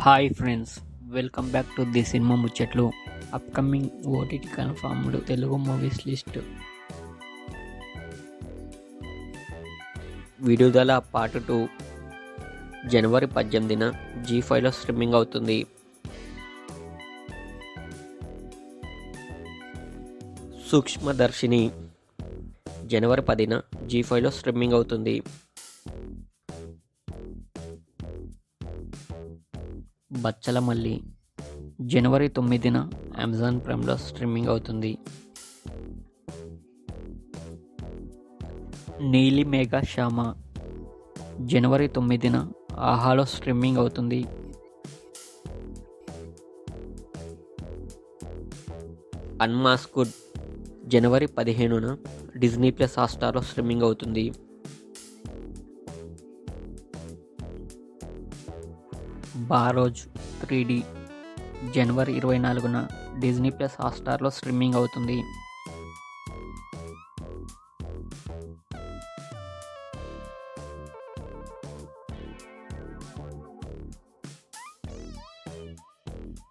Hi friends, welcome back to the cinema Muchatlu. Upcoming OTT confirmed Telugu movies list. Vidudala part 2 జనవరి 18న జీ5లో streaming అవుతుంది. సూక్ష్మదర్శిని జనవరి 10న జీ5లో స్ట్రీమింగ్ అవుతుంది. బచ్చలమల్లి జనవరి 9న అమెజాన్ ప్రైమ్లో స్ట్రీమింగ్ అవుతుంది. నీలి మేఘ శ్యామ జనవరి 9న ఆహాలో స్ట్రీమింగ్ అవుతుంది. అన్మాస్క్డ్ జనవరి 15న డిజ్నీ ప్లస్ హాట్‌స్టార్లో స్ట్రీమింగ్ అవుతుంది. బారోజ్ 3D జనవరి 24న డిజ్నీ ప్లస్ హాట్‌స్టార్లో స్ట్రీమింగ్ అవుతుంది.